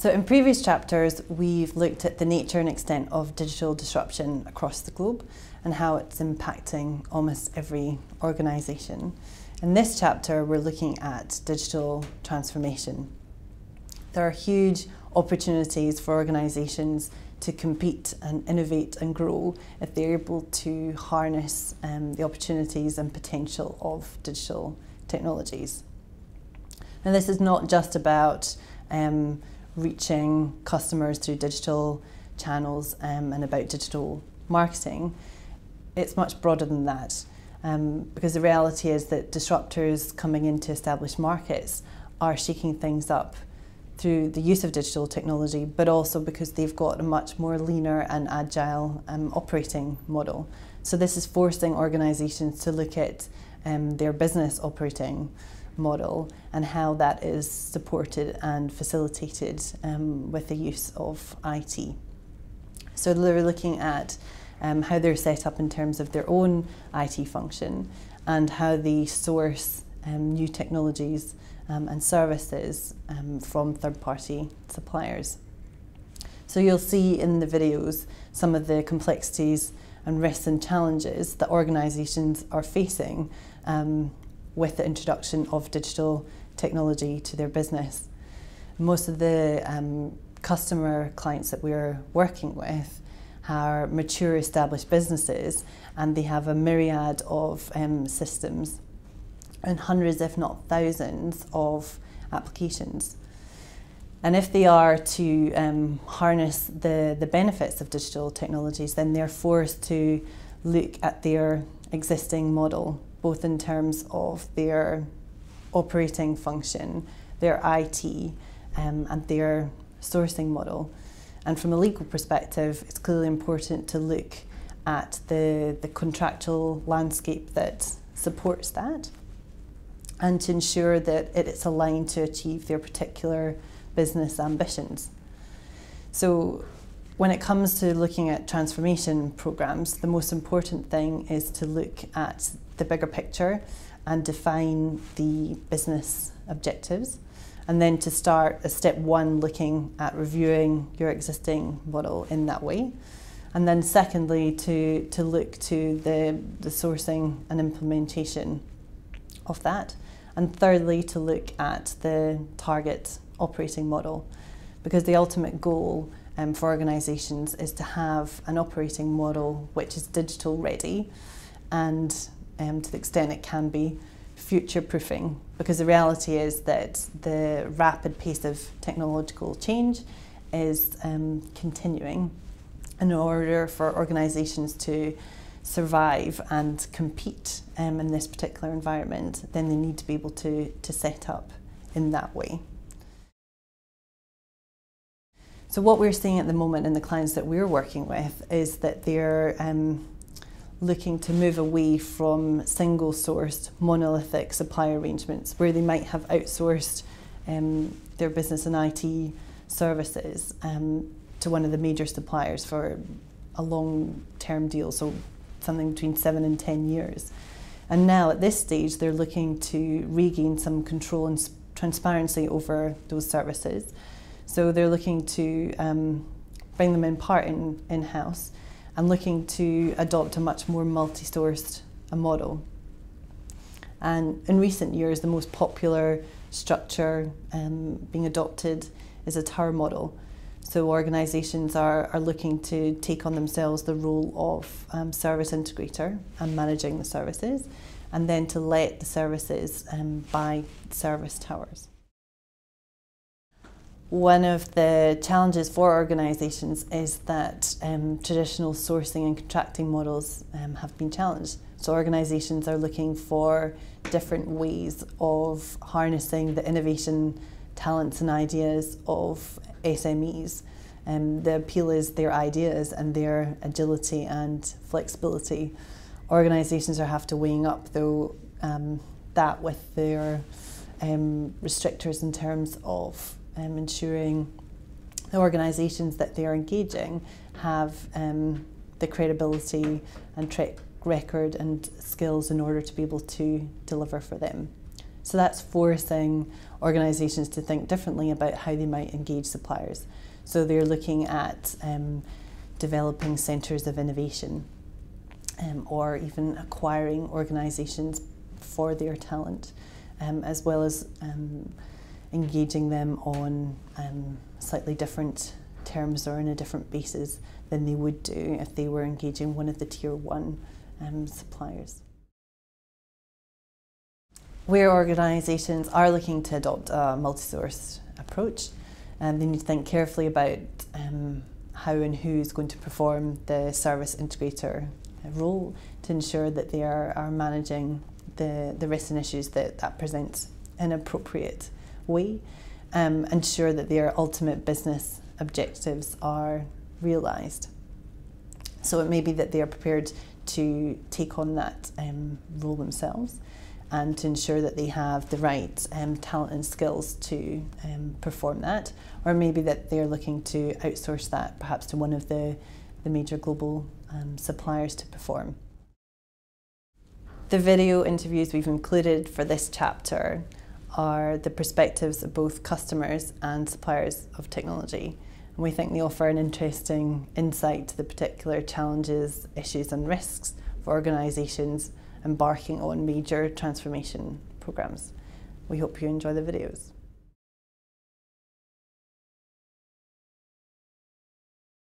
So in previous chapters, we've looked at the nature and extent of digital disruption across the globe and how it's impacting almost every organisation. In this chapter, we're looking at digital transformation. There are huge opportunities for organisations to compete and innovate and grow if they're able to harness the opportunities and potential of digital technologies. Now, this is not just about reaching customers through digital channels and about digital marketing. It's much broader than that, because the reality is that disruptors coming into established markets are shaking things up through the use of digital technology, but also because they've got a much more leaner and agile operating model. So this is forcing organisations to look at their business operating model and how that is supported and facilitated with the use of IT. So they're looking at how they're set up in terms of their own IT function and how they source new technologies and services from third-party suppliers. So you'll see in the videos some of the complexities and risks and challenges that organisations are facing with the introduction of digital technology to their business. Most of the customer clients that we're working with are mature established businesses, and they have a myriad of systems and hundreds if not thousands of applications. And if they are to harness the benefits of digital technologies, then they're forced to look at their existing model, both in terms of their operating function, their IT, and their sourcing model. And from a legal perspective, it's clearly important to look at the contractual landscape that supports that, and to ensure that it's aligned to achieve their particular business ambitions. So when it comes to looking at transformation programs, the most important thing is to look at the bigger picture and define the business objectives, and then to start as step one looking at reviewing your existing model in that way, and then secondly to look to the sourcing and implementation of that, and thirdly to look at the target operating model, because the ultimate goal for organisations is to have an operating model which is digital ready and to the extent it can be future-proofing, because the reality is that the rapid pace of technological change is continuing. In order for organisations to survive and compete in this particular environment, then they need to be able to set up in that way. So what we're seeing at the moment in the clients that we're working with is that they're looking to move away from single-sourced monolithic supply arrangements where they might have outsourced their business and IT services to one of the major suppliers for a long-term deal, so something between 7 and 10 years. And now at this stage they're looking to regain some control and transparency over those services. So they're looking to bring them in part in-house and looking to adopt a much more multi-sourced model. And in recent years, the most popular structure being adopted is a tower model. So organisations are looking to take on themselves the role of service integrator and managing the services, and then to let the services buy service towers. One of the challenges for organisations is that traditional sourcing and contracting models have been challenged. So organisations are looking for different ways of harnessing the innovation, talents and ideas of SMEs. The appeal is their ideas and their agility and flexibility. Organisations are have to weighing up though that with their restrictors in terms of ensuring the organisations that they are engaging have the credibility and track record and skills in order to be able to deliver for them. So that's forcing organisations to think differently about how they might engage suppliers. So they're looking at developing centres of innovation or even acquiring organisations for their talent, as well as engaging them on slightly different terms or on a different basis than they would do if they were engaging one of the tier 1 suppliers. Where organisations are looking to adopt a multi-source approach, they need to think carefully about how and who's going to perform the service integrator role to ensure that they are managing the risks and issues that presents in an appropriate way, ensure that their ultimate business objectives are realised. So it may be that they are prepared to take on that role themselves and to ensure that they have the right talent and skills to perform that, or maybe that they're looking to outsource that perhaps to one of the major global suppliers to perform. The video interviews we've included for this chapter are the perspectives of both customers and suppliers of technology. And we think they offer an interesting insight to the particular challenges, issues and risks for organisations embarking on major transformation programmes. We hope you enjoy the videos.